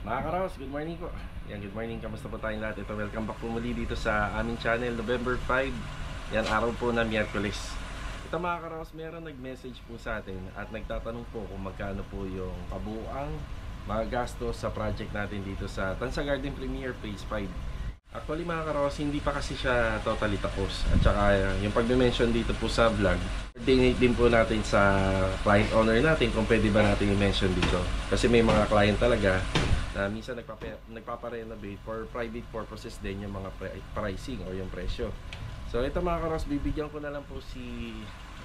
Mga Karaos, good morning po. Yan, good morning. Kamusta po tayong lahat? Ito, welcome back po muli dito sa aming channel, November 5. Yan, araw po na Miyerkules. Ito mga Karaos, meron nag-message po sa atin at nagtatanong po kung magkano po yung kabuuang mga gastos sa project natin dito sa Tansa Garden Premier Phase 5. Actually mga Karaos, hindi pa kasi siya totally tapos. At saka yung pag-mention dito po sa vlog, coordinate din po natin sa client owner natin kung pwede ba natin i-mention dito. Kasi may mga client talaga na minsan nagpapa-renovate for private purposes din yung mga pricing o yung presyo. So ito mga Karaos, bibigyan ko na lang po si,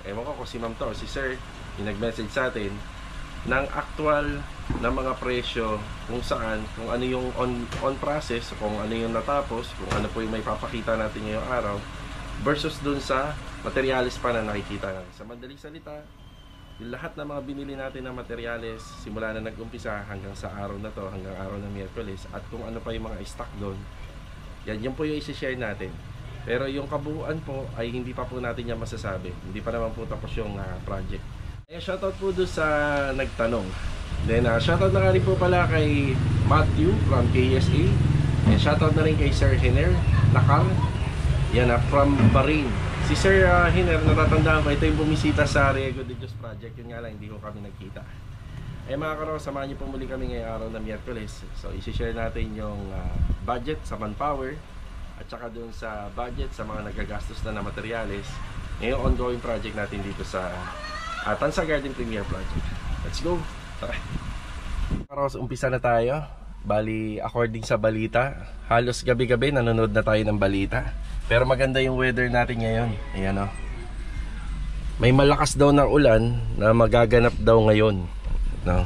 ewan ko kung si ma'am to o si sir, yung nag-message sa atin ng actual na mga presyo kung saan, kung ano yung on process, kung ano yung natapos, kung ano po yung may papakita natin ngayong araw versus dun sa materialis pa na nakikita natin. Sa madaling salita, yung lahat ng mga binili natin ng materyales simula na nag-umpisa hanggang sa araw na to, hanggang araw ng Miyerkules, at kung ano pa yung mga stock doon, yan po yung isi-share natin. Pero yung kabuuan po ay hindi pa po natin yan masasabi, hindi pa naman po tapos yung project. Shoutout po doon sa nagtanong. Then shoutout na nga rin po pala kay Matthew from KSA, and shoutout na rin kay Sir Hiner Nakar, yan from Bahrain. Si Sir Hiner, natatandaan ko, ito yung bumisita sa Riego de Dios Project. Yun nga lang, hindi ko kami nagkita. Mga Karaos, samahan niyo po muli kami ngayong araw na Miyerkules. So, isi-share natin yung budget sa manpower at saka dun sa budget sa mga nagagastos na materyales ngayong ongoing project natin dito sa Tansa Garden Premier Project. Let's go! Tara! Karaos, umpisa na tayo. Bali, according sa balita, halos gabi-gabi nanonood na tayo ng balita. Pero maganda yung weather natin ngayon. Ayan o. May malakas daw na ulan na magaganap daw ngayon. No?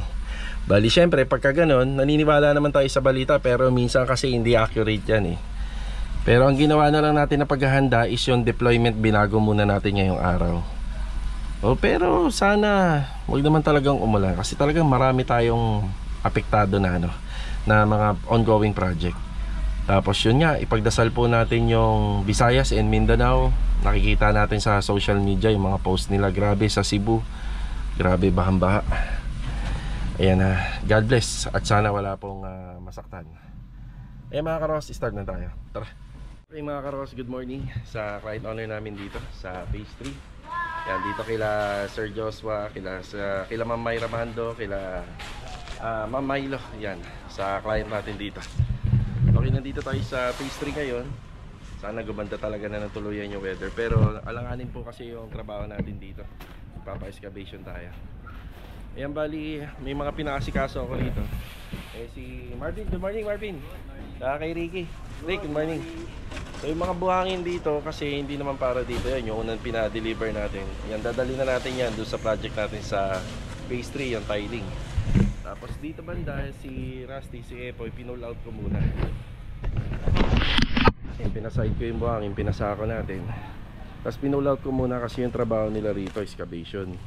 Bali, syempre, pagka ganon, naniniwala naman tayo sa balita. Pero minsan kasi hindi accurate yan eh. Pero ang ginawa na lang natin na paghahanda is yung deployment, binago muna natin ngayong araw. Pero sana huwag naman talagang umulan. Kasi talagang marami tayong apektado na na mga ongoing project. Tapos yun nga, ipagdasal po natin yung Visayas and Mindanao. Nakikita natin sa social media yung mga post nila, grabe sa Cebu, grabe bahang-baha. Ayan na, God bless at sana wala pong masaktan. Mga Karaos, start na tayo. Tara. Mga Karaos, good morning sa client owner namin dito sa Phase 3. Yan, dito kila Sir Joshua, kila Ma'am Mayra Mando, kila Ma'am Milo. Yan, sa client natin dito. Okay, nandito tayo sa Phase 3 ngayon. Sana gumanda talaga na ng tuluyan yung weather. Pero alanganin po kasi yung trabaho natin dito. Papa-excavation tayo. Ayan, bali, may mga pinakasikaso ako dito. Si Marvin, good morning Marvin. Kay Ricky. Rick, good morning. So yung mga buhangin dito, kasi hindi naman para dito yan, yung unang pinadeliver natin. Yan, dadali na natin yan doon sa project natin sa Phase 3, yung tiling. Tapos dito banda, si Rusty, si Epoy, pinull out ko muna. Yung pinaside ko yung buhangin, pinasako natin. Tapos pinull out ko muna kasi yung trabaho nila rito, excavation.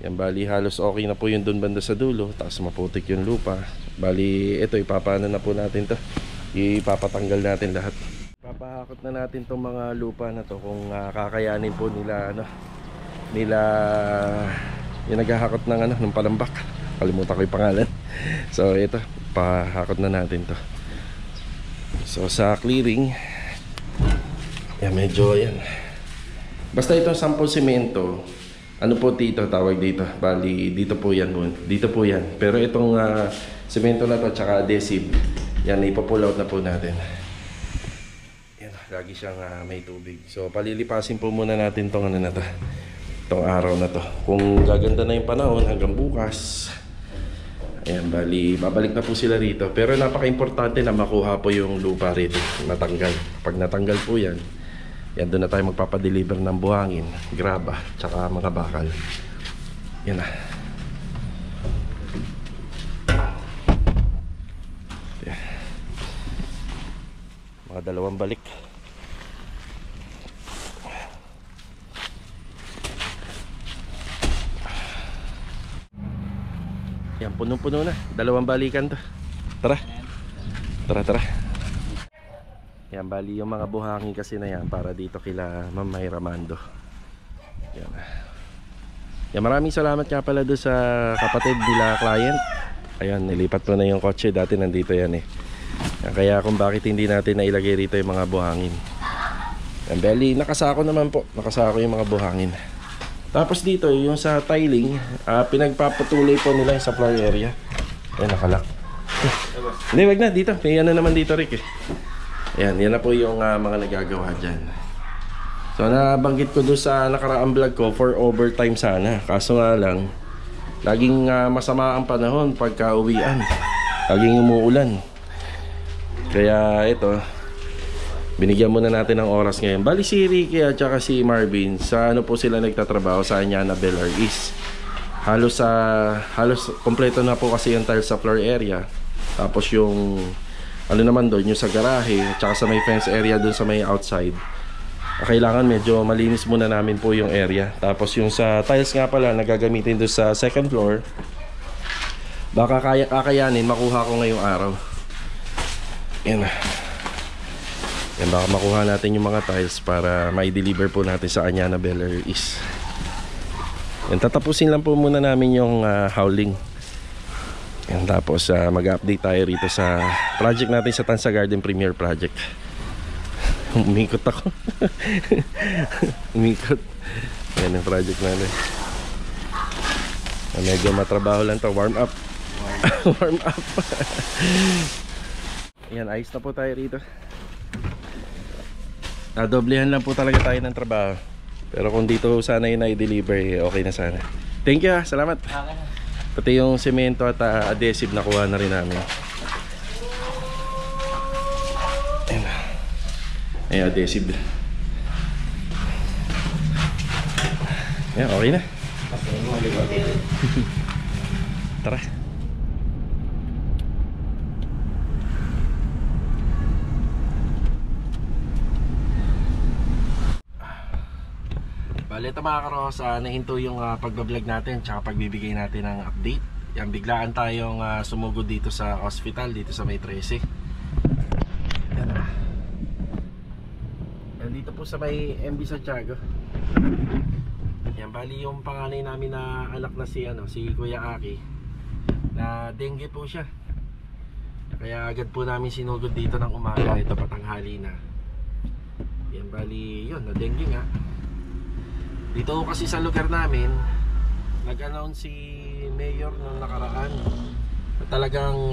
Yan, bali halos okay na po yung dun banda sa dulo. Tapos maputik yung lupa. Bali ito, ipapano na po natin to. Ipapatanggal natin lahat. Papahakot na natin tong mga lupa na to kung kakayanin po nila nila yung naghahakot ng palambak. Kalimutan ko yung pangalan. So ito, pahakot na natin to. So sa clearing, yan, medyo yan. Basta itong sample semento, ano po dito tawag dito? Bali dito po yan. Dito po yan. Pero itong semento na to tsaka adhesive, yan, ipo-pull out na po natin. Yan, lagi siyang may tubig. So palilipasin po muna natin tong na to, itong araw na to. Kung gaganda na yung panahon hanggang bukas, ayan, bali babalik na po sila rito. Pero napaka-importante na makuha po yung lupa rito, natanggal. Pag natanggal po yan, yan, doon na tayo magpapadeliver ng buhangin, graba, tsaka mga bakal. Yan na. Yan. Mga dalawang balik. Yan, punong-puno na. Dalawang balikan to. Tara. Tara. Yan, bali yung mga buhangin kasi na yan para dito kila Ma'am Mayra Mando. Yan. Yan, maraming salamat nga pala doon sa kapatid nila client Ayan, nilipat po na yung kotse. Dati nandito yan eh. Kaya kung bakit hindi natin nailagay rito yung mga buhangin. Yan, bali, nakasako naman po. Nakasako yung mga buhangin. Tapos dito, yung sa tiling, pinagpapatuloy po nila yung sa floor area. Ayan, nakalak. Hindi, wag na, dito. May ano naman dito, Rick eh. Ayan, yan na po yung mga nagagawa dyan. So, nabanggit ko doon sa nakaraang vlog ko for overtime sana. Kaso nga lang, laging masama ang panahon pagka uwian. Laging umuulan. Kaya ito, binigyan muna natin ng oras ngayon. Bali si Ricky at saka si Marvin, sa ano po sila nagtatrabaho sa Anyana Belar East. Halos kompleto na po kasi yung tiles sa floor area. Tapos yung ano naman doon, yung sa garahe, tsaka sa may fence area doon sa may outside. Kailangan medyo malinis muna namin po yung area. Tapos yung sa tiles nga pala nagagamitin doon sa second floor, baka kakayanin makuha ko ngayong araw. Yan. Yan, baka makuha natin yung mga tiles para mai-deliver po natin sa Anyana Belar East. Yan, tatapusin lang po muna namin yung howling. Yan, tapos mag-update tayo rito sa project natin sa Tansa Garden Premier Project. Umikot ako. Umikot. Yan ang project natin. Medyo matrabaho lang to. Warm up. Warm up. Yan, ayos na po tayo rito. Nadoblehan lang po talaga tayo ng trabaho. Pero kung dito sana yun i-deliver, okay na sana. Thank you, salamat. Pati yung semento at adhesive nakuha na rin namin. Ay, adhesive. Yan, okay na. Tara. Bale, ito mga karos, nahinto yung pagbablog natin tsaka pagbibigay natin ng update. Yan, biglaan tayong sumugod dito sa hospital, dito sa May 13. Yan, yan dito po sa may MB Santiago. Yan, bali yung panganay namin na anak na si Kuya Aki, na dengue po siya. Kaya agad po namin sinugod dito ng umaga. Ito patanghali na. Yan, bali yun, na dengue nga. Dito kasi sa lugar namin, nag-announce si Mayor nung nakaraan na talagang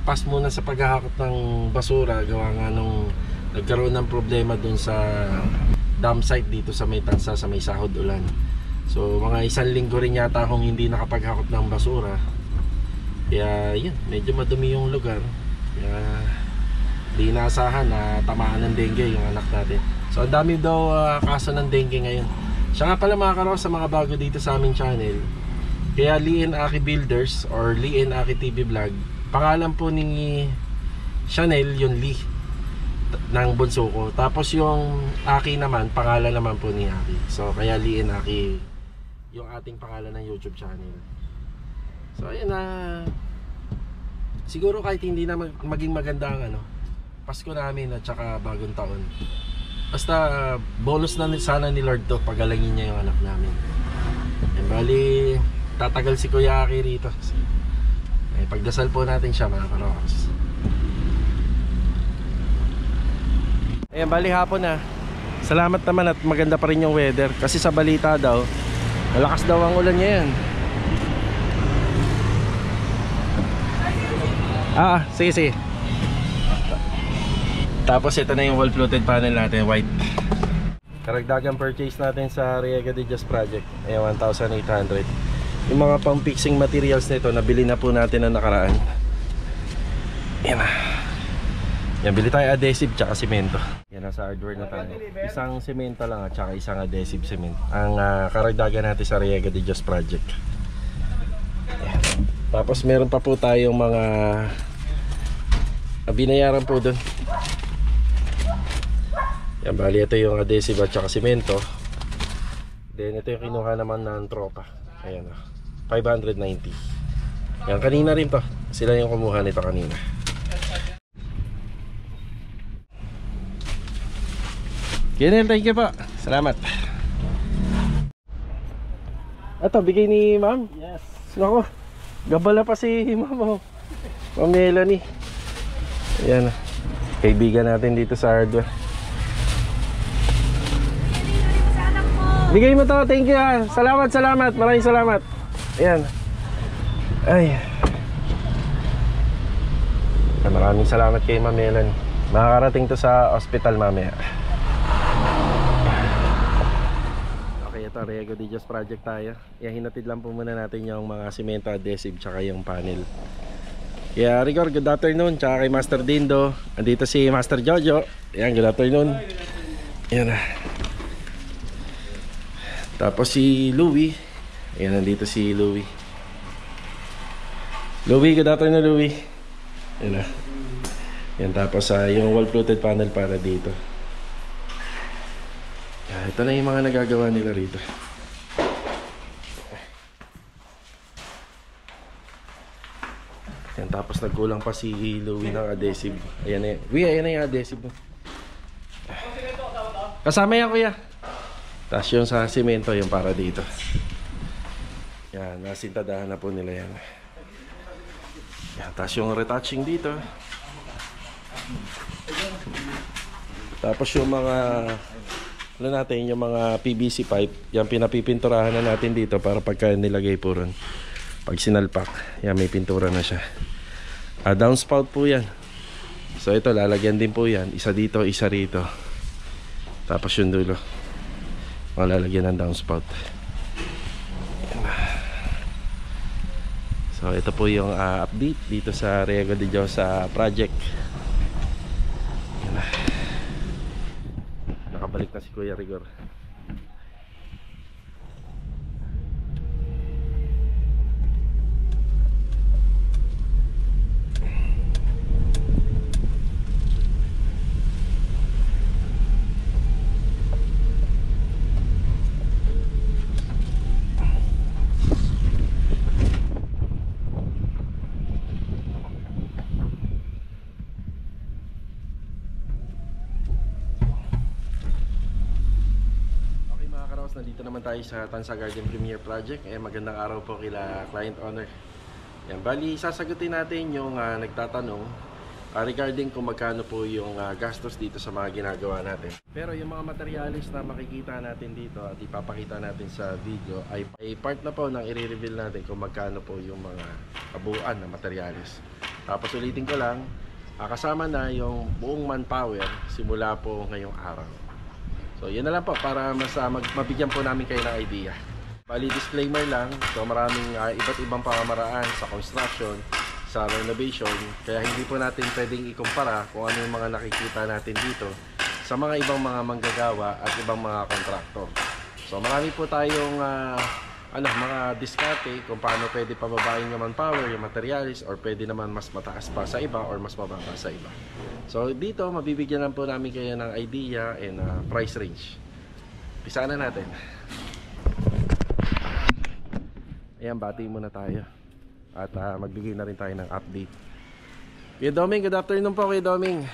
pass muna sa paghahakot ng basura. Gawa nga nung nagkaroon ng problema dun sa dam site dito sa may Tansa, sa may Sahod Ulan. So mga 1 linggo rin yata akong hindi nakapaghakot ng basura. Kaya yun, medyo madumi yung lugar. Kaya di inaasahan na tamaan ng dengue yung anak natin. So ang dami daw kaso ng dengue ngayon. Siya nga pala mga karos, sa mga bago dito sa aming channel, kaya Lee and Aki Builders or Lee and Aki TV Vlog, pangalan po ni Chanel yung Lee ng bunso ko. Tapos yung Aki naman, pangalan naman po ni Aki. So kaya Lee and Aki yung ating pangalan ng YouTube channel. So ayun na, siguro kahit hindi na maging maganda ang Pasko namin at saka bagong taon, basta bonus na sana ni Lord to, pagalangin niya yung anak namin. And bali, tatagal si Kuya Aki rito. Pagdasal po natin siya mga karos. Ayan, bali hapon na. Salamat naman at maganda pa rin yung weather. Kasi sa balita daw, malakas daw ang ulan ngayon. Sige. Tapos ito na yung wall fluted panel natin, white. Karagdagang purchase natin sa Riega de Dios project. Ayan, 1,800. Yung mga pang fixing materials nito, nabili na po natin na nakaraan. Ayan na. Yan, bili tayo adhesive tsaka semento. Yan, nasa hardware na tayo. Isang semento lang at tsaka isang adhesive cement ang karagdagan natin sa Riega de Dios project. Ayan. Tapos meron pa po tayong mga binayaran po doon. Yan, bali ito yung adhesive at saka semento. Then ito yung kinuha naman ng tropa. Ayan, 590. Yan, kanina rin to. Sila yung kumuha nito kanina. Kinel, thank you po. Salamat. Ito, bigay ni ma'am. Yes. Nako, Gabala pa si Mama. Ma'am Melanie. Ayan. Kaibigan natin dito sa hardware. Bigay mo to, thank you ha. Salamat, salamat. Maraming salamat. Ayan. Ay. Maraming salamat kay Ma'am Melanie. Makakarating to sa hospital mamaya. Okay, ito Riego de Dios project tayo. Hinatid lang po muna natin yung mga semento adhesive tsaka yung panel. Yeah, Rigor, good afternoon. Tsaka kay Master Dindo. Andito si Master Jojo. Ayan, good afternoon. Ayan na. Tapos si Louie. Ayan, nandito si Louie. Louie, good afternoon Louie. Ayan na. Ayan, tapos yung wall fluted panel para dito. Ayan, ito na yung mga nagagawa nila rito. Ayan, tapos nagkulang pa si Louie ng adhesive. Ayan na yan. Uy, ayan na yung adhesive. Kasama yan kuya. Tapos yung sa simento, yung para dito. Yan, nasintadahan na po nila yan. Yan, tapos yung retouching dito. Tapos yung mga ano natin, yung mga PVC pipe, yan pinapipinturahan na natin dito para pagka nilagay po ron. Pag sinalpak, yan may pintura na siya. Downspout po yan. So ito lalagyan din po yan. Isa dito, isa rito. Tapos yung dulo malalagyan ng downspout. So ito po yung update dito sa Riego de Dios project. Nakabalik na si Kuya Rigor. Nandito naman tayo sa Tansa Garden Premier Project. Magandang araw po kila client owner. Yan, bali sasagutin natin yung nagtatanong regarding kung magkano po yung gastos dito sa mga ginagawa natin. Pero yung mga materials na makikita natin dito at ipapakita natin sa video ay part na po ng i-reveal natin kung magkano po yung mga kabuuan na materials. Tapos ulitin ko lang, kasama na yung buong manpower simula po ngayong araw. So yun na lang po para mas mabigyan po namin kayo ng idea. Bali disclaimer lang, so maraming iba't ibang pamamaraan sa construction, sa renovation, kaya hindi po natin pwedeng ikumpara kung ano yung mga nakikita natin dito sa mga ibang mga manggagawa at ibang mga kontraktor. So marami po tayong mga diskarte kung paano pwede pababain yung manpower, yung materials, or pwede naman mas mataas pa sa iba or mas mababa sa iba. So dito mabibigyan lang po namin kayo ng idea and price range. Pisaan na natin. Ayan, bati muna tayo at magbigay na rin tayo ng update. Kuya Doming, good afternoon po Kuya Doming.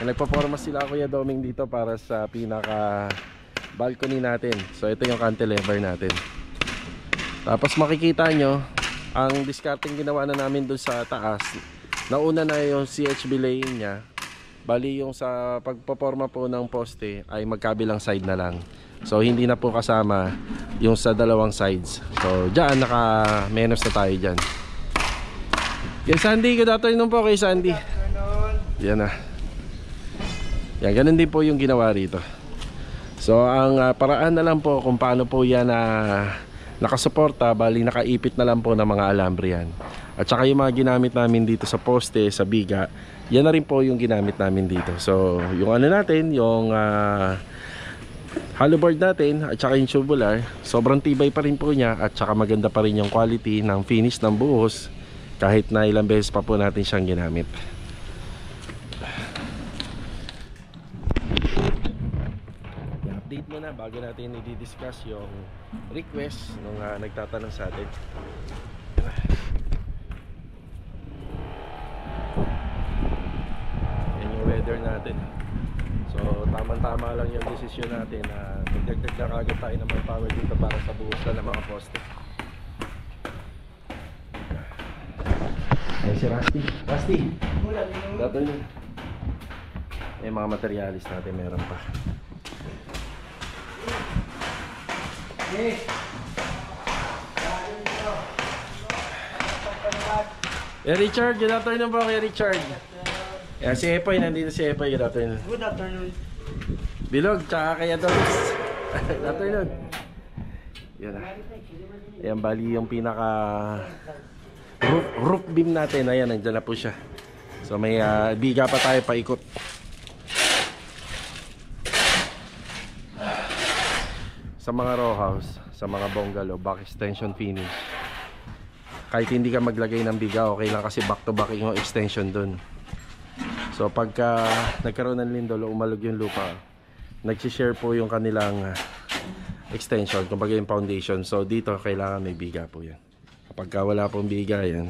Nagpaporma sila Kuya Doming dito para sa pinaka balcony natin. So ito yung cantilever natin. Tapos makikita nyo ang discarding ginawa na namin dun sa taas. Nauna na yung CHB laying nya. Bali yung sa pagpaporma po ng poste ay magkabilang side na lang. So hindi na po kasama yung sa dalawang sides. So dyan naka-menos na tayo dyan. Kay Sandy, good afternoon po kay Sandy. Yan na. Yan, ganun din po yung ginawa rito. So ang paraan na lang po kung paano po yan nakasuporta, bali nakaipit na lang po ng mga alambre yan. At saka yung mga ginamit namin dito sa poste, sa biga, yan na rin po yung ginamit namin dito. So yung ano natin, yung hollow board natin at saka yung tubular, sobrang tibay pa rin po niya at saka maganda pa rin yung quality ng finish ng buhos kahit na ilang beses pa po natin siyang ginamit. Update muna bago natin i-discuss yung request nung nagtatanong sa atin. Yan yung weather natin. So tama-tama lang yung desisyon natin na magdagdag na kagad tayo ng manpower dito para sa buhos na ng mga poste. si Rusty. Rusty! Dapat yun. May mga materialis natin, meron pa. Richard, good afternoon po kay Richard. Yan, si Epoy, nandito si Epoy, good afternoon. Good afternoon. Bilog, tsaka kay Adonis. Good afternoon. Yan na. Ayan, bali yung pinaka roof beam natin. Ayan, nandiyan na po siya. So may biga pa tayo paikot. Sa mga row house, sa mga bungalow, back extension finish. Kahit hindi ka maglagay ng biga, okay lang kasi back to back yung extension dun. So pagka nagkaroon ng lindol o umalog yung lupa, nag-share po yung kanilang extension, kumbaga yung foundation. So dito kailangan may biga po yan. Kapag wala pong biga yan,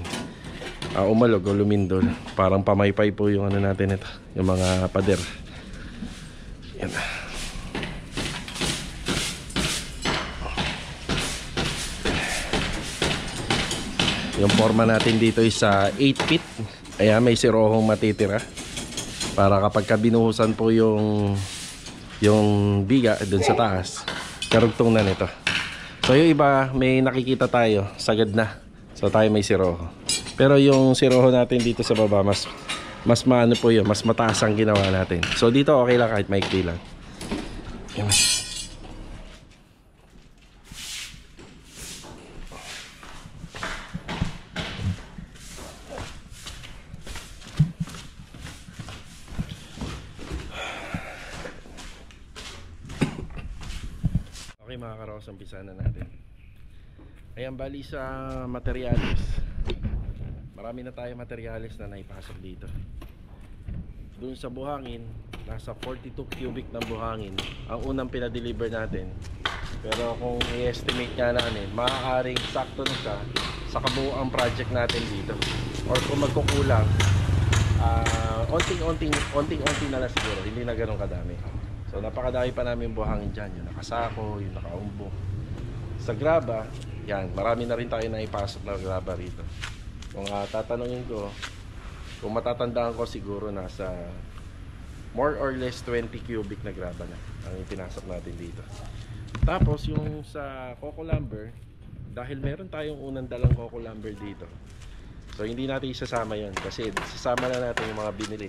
umalog o lumindol, parang pamaypay po yung ano natin ito, yung mga pader. Yan. Yung forma natin dito is 8 feet. Ayan, may sirohong matitira para kapag binuhusan po yung biga dun sa taas, karugtong na nito. So yung iba may nakikita tayo sagad na, so tayo may siroho. Pero yung siroho natin dito sa baba mas maano po yun, mas mataas ang ginawa natin. So dito okay lang kahit maikli lang. Ayan. Okay mga karos, umpisa na natin. Ayan, bali sa materialis, marami na tayo materialis na naipasok dito. Doon sa buhangin, nasa 42 cubic ng buhangin ang unang pinadeliver natin. Pero kung i-estimate nga natin, maaaring sakto na siya sa kabuuang project natin dito. Or kung magkukulang, onting-onting na lang siguro, hindi na ganun kadami. So napakadami pa namin buhangin dyan, yung nakasako, yung nakaumbo. Sa graba, yan, marami na rin tayo na ipasok na graba rito. Kung tatanungin ko, kung matatandaan ko siguro nasa more or less 20 cubic na graba na ang ipinasok natin dito. Tapos yung sa Coco Lumber, dahil meron tayong unang dalang Coco Lumber dito, so hindi natin isasama yon kasi sasama na natin yung mga binili.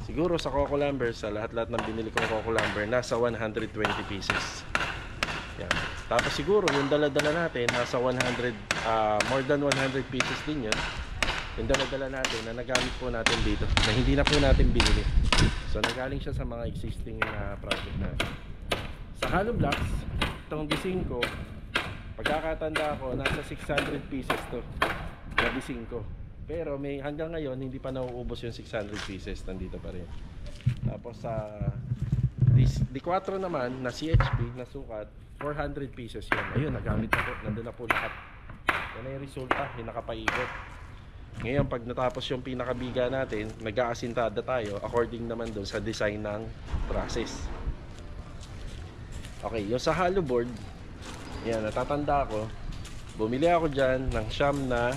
Siguro sa Coco Lumber, sa lahat-lahat ng binili kong Coco Lumber, nasa 120 pieces. Yan. Tapos siguro yung dala-dala natin, nasa 100, more than 100 pieces din yun. Yung dala-dala natin na nagamit po natin dito, na hindi na po natin binili. So nagaling siya sa mga existing project natin. Sa hollow blocks, itong dising ko, pagkakatanda ko, nasa 600 pieces to na dising ko. Pero may hanggang ngayon hindi pa nauubos yung 600 pieces, nandito pa rin. Tapos sa D4 naman na CHP na sukat, 400 pieces yun. Ayun, nagamit na po, nandun na po lahat. Yan ay resulta, yung nakapaikot. Ngayon pag natapos yung pinakabiga natin, nag-aasintada tayo according naman dun sa design ng process. Okay, yung sa hollow board, yan, natatanda ko, bumili ako dyan ng Sham na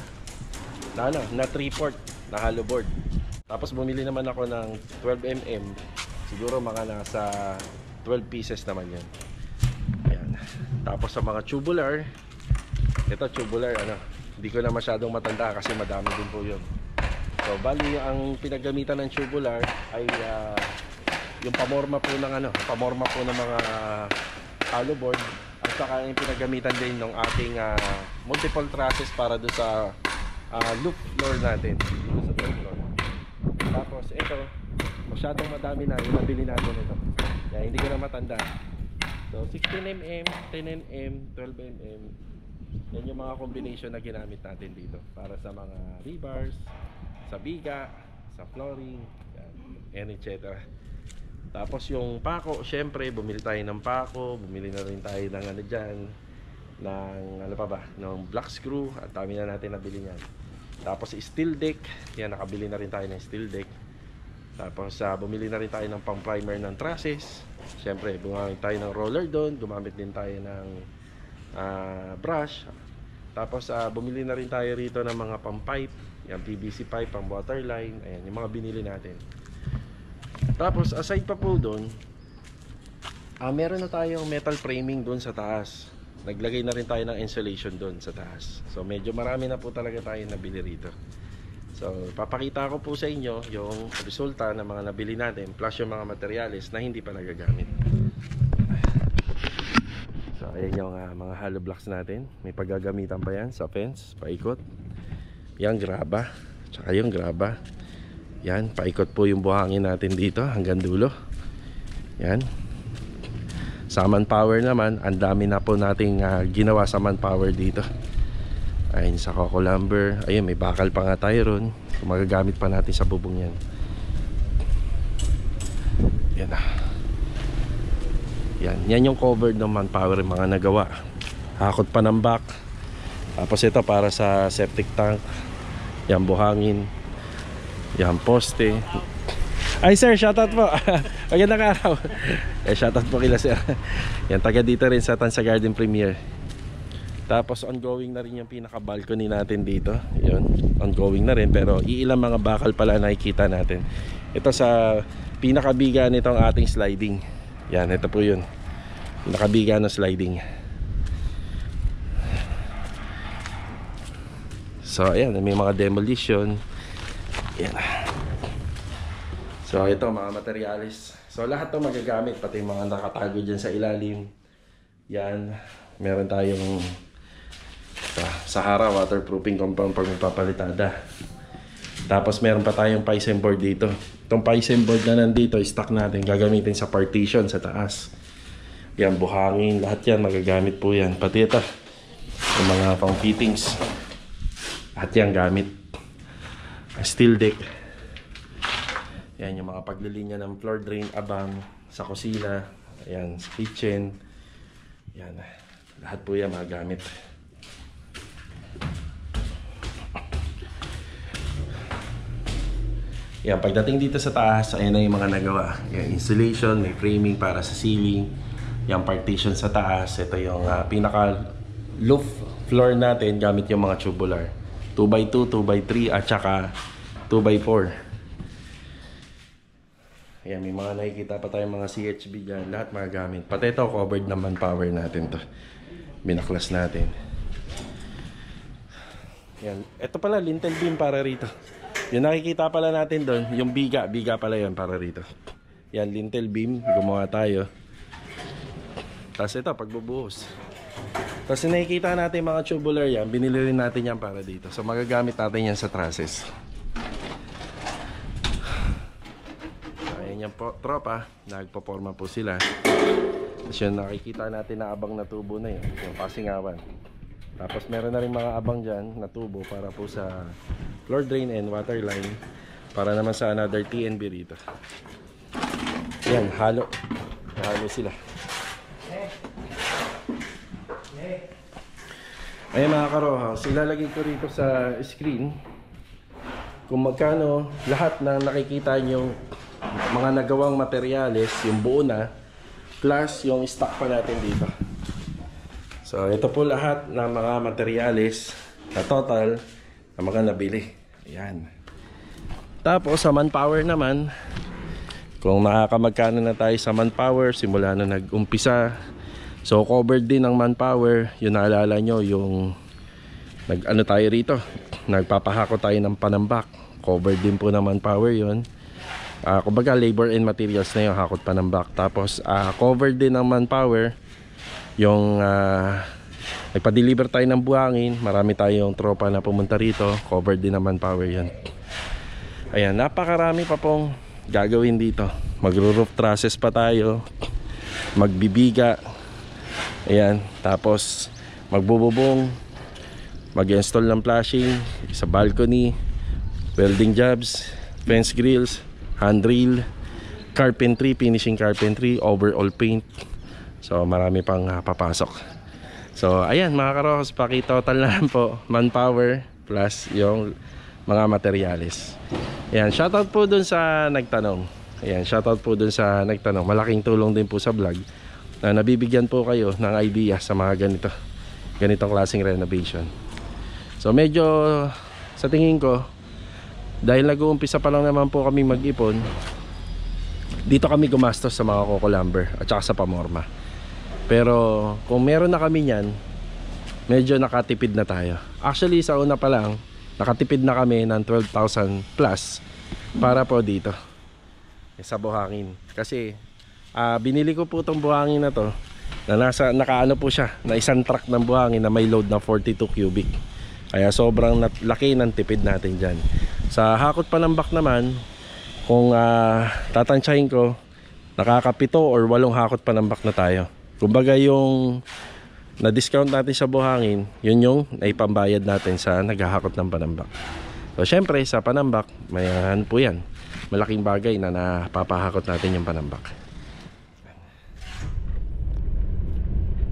3/4 na hollow board. Tapos bumili naman ako ng 12mm, siguro mga nasa 12 pieces naman yan. Ayan. Tapos sa mga tubular, ito tubular, hindi ko na masyadong matanda kasi madami din po yun. So bali ang pinagamitan ng tubular ay yung pamorma po ng mga hollow board, at saka yung pinagamitan din ng ating multiple trusses para do sa loop floor natin dito sa third floor. Tapos ito, masyadong madami na yung nabili natin ito. Kaya hindi ko na matanda. So 16mm, 10mm, 12mm, yan yung mga combination na ginamit natin dito para sa mga rebars, sa biga, sa flooring, yan, etc. Tapos yung pako, syempre bumili tayo ng pako, bumili na rin tayo ng dyan, ng ng black screw, at dami na natin nabili niyan. Tapos steel deck, yan, nakabili na rin tayo ng steel deck. Tapos bumili na rin tayo ng pang primer ng trusses. Syempre gumamit tayo ng roller doon, gumamit din tayo ng brush. Tapos bumili na rin tayo rito ng mga pang pipe, yung PVC pipe, pang water line. Ayan, yung mga binili natin. Tapos aside pa po doon, meron na tayong metal framing doon sa taas. Naglagay na rin tayo ng insulation doon sa taas. So medyo marami na po talaga tayo nabili rito. So papakita ko po sa inyo yung resulta ng mga nabili natin plus yung mga materyales na hindi pa nagagamit. So ayan yung mga hollow blocks natin. May paggagamitan pa yan sa fence, paikot. Yan graba, tsaka yung graba. Yan, paikot po yung buhangin natin dito hanggang dulo. Yan. Sa manpower naman, ang dami na po nating ginawa sa manpower dito. Ayun sa Coco Lumber. Ayun, may bakal pa nga tayo ron. So, magagamit pa natin sa bubong yan. Yan na. Yan yung covered ng manpower, mga nagawa. Hakot pa ng back. Tapos ito para sa septic tank. Yan buhangin. Yan poste. Ay sir, shoutout po. Magandang araw. Shoutout po kila sir. Yan, taga dito rin sa Tansa Garden Premier. Tapos ongoing na rin yung pinaka balcony natin dito. Yun, ongoing na rin. Pero iilang mga bakal pala nakikita natin. Ito sa pinakabiga nitong ating sliding. Yan, ito po yun. Pinakabiga ng sliding. So ayan, may mga demolition. Yan. So ito mga materials. So lahat to magagamit, pati mga nakatago dyan sa ilalim. Yan, meron tayong Sahara waterproofing compound pag magpapalitada. Tapos meron pa tayong Piscine board dito. Itong Piscine board na nandito, stock natin, gagamitin sa partition sa taas. Yan, buhangin, lahat yan magagamit po yan. Pati ito, yung mga pang fittings, lahat yan gamit. Steel deck. Yan, yung mga paglilinya ng floor drain, abang, sa kusina, ayan, sa kitchen. Yan, lahat po yan magagamit. Yan, pagdating dito sa taas, ayan na yung mga nagawa. Yan, insulation, may framing para sa ceiling. Yan, partition sa taas. Ito yung pinaka roof floor natin gamit yung mga tubular. 2x2, 2x3 at saka 2x4. Ayan, may mga nakikita pa tayong mga CHB dyan. Lahat magagamit. Pati ito, covered ng manpower natin to. Binaklas natin. Yan, ito pala, lintel beam para rito. Yung nakikita pala natin doon, yung biga pala yun para rito. Yan, lintel beam, gumawa tayo. Tapos ito, pagbubuhos. Tapos nakikita natin mga tubular yan, binili rin natin yan para dito. So magagamit natin yan sa trusses. Ayan yan po, tropa, nagpaporma po sila. Tapos yun, nakikita natin na abang na tubo na yun, yung pasingawan. Tapos meron na rin mga abang dyan na tubo para po sa floor drain and water line, para naman sa another TNB rito. Yan, halo sila. Ayan mga karohaus, ilalagay ko rito sa screen kung magkano lahat ng nakikita nyo mga nagawang materyales, yung buo na, plus yung stock pa natin dito. So ito po lahat ng mga materyales na total na mga nabili. Ayan. Tapos sa manpower naman, kung nakakamagkano na tayo sa manpower simula na nag-umpisa. So covered din ng manpower. Yun, naalala nyo yung nag-ano tayo rito, nagpapahako tayo ng panambak. Covered din po ng manpower yun. Kumbaga labor and materials na yung hakot panambak. Tapos covered din ng manpower yung nagpa-deliver tayo ng buhangin. Marami tayong tropa na pumunta rito. Covered din ng manpower yun. Ayan, napakarami pa pong gagawin dito. Magro-roof trusses pa tayo, magbibiga. Ayan, tapos magbububong, mag-install ng flashing sa balcony, welding jobs, fence grills, handrail, carpentry, finishing carpentry, overall paint. So marami pang papasok. So ayan mga karohaus, pakitotal na lang po manpower plus yung mga materyales. Ayan, shoutout po dun sa nagtanong. Ayan, shoutout po dun sa nagtanong. Malaking tulong din po sa vlog na nabibigyan po kayo ng idea sa mga ganitong klaseng renovation. So medyo sa tingin ko, dahil nag-uumpisa pa lang naman po kami mag-ipon, dito kami gumastos sa mga coco lumber at saka sa pamorma. Pero kung meron na kami niyan, medyo nakatipid na tayo. Actually sa una pa lang, nakatipid na kami ng 12,000 plus para po dito sa buhangin. Kasi binili ko po itong buhangin na to na nakaano po siya, na isang truck ng buhangin na may load na 42 cubic. Kaya sobrang laki ng tipid natin dyan. Sa hakot panambak naman, kung tatansyahin ko, nakakapito or 8 hakot panambak na tayo. Kumbaga yung na-discount natin sa buhangin, yun yung naipambayad natin sa naghahakot ng panambak. So syempre sa panambak, mayan po yan, malaking bagay na napapahakot natin yung panambak.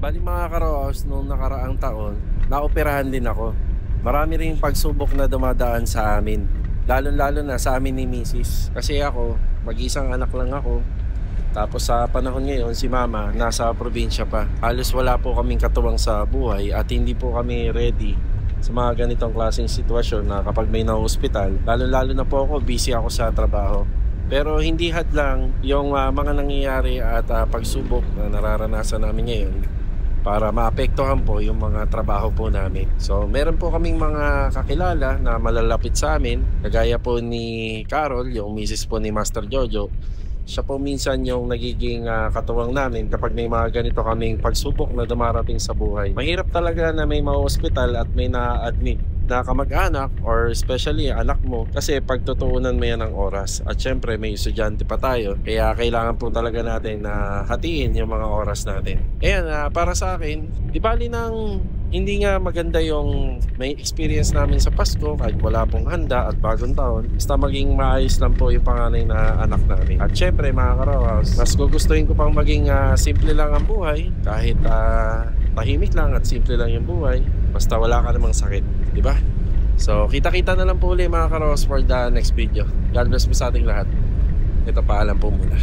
Bali mga karos, nung nakaraang taon, naoperahan din ako. Marami ring pagsubok na dumadaan sa amin, lalo na sa amin ni Mrs. Kasi ako, mag-isang anak lang ako. Tapos sa panahon ngayon, si Mama nasa probinsya pa. Halos wala po kaming katuwang sa buhay at hindi po kami ready sa mga ganitong klaseng sitwasyon na kapag may na-hospital. Lalo na po ako, busy ako sa trabaho. Pero hindi hadlang yung mga nangyayari at pagsubok na nararanasan namin ngayon para maapektuhan po yung mga trabaho po namin. So meron po kaming mga kakilala na malalapit sa amin, kagaya po ni Carol, yung misis po ni Master Jojo. Siya po minsan yung nagiging katuwang namin kapag may mga ganito kaming pagsubok na dumarating sa buhay. Mahirap talaga na may ma-hospital at may na-admit na kamag-anak or especially anak mo, kasi pagtutuunan mo yan ng oras. At syempre may estudyante pa tayo, kaya kailangan po talaga natin na hatiin yung mga oras natin. Ayan, para sa akin, di bali nang hindi nga maganda yung may experience namin sa Pasko kahit wala pong handa at bagong taon, basta maging maayos lang po yung panganay na anak namin. At syempre mga karawas, mas gugustuhin ko pang maging simple lang ang buhay, kahit tahimik lang at simple lang yung buhay, basta wala ka namang sakit, di ba? So kita-kita na lang po ulit mga karawas for the next video. God bless po sa ating lahat. Ito, paalam po muna.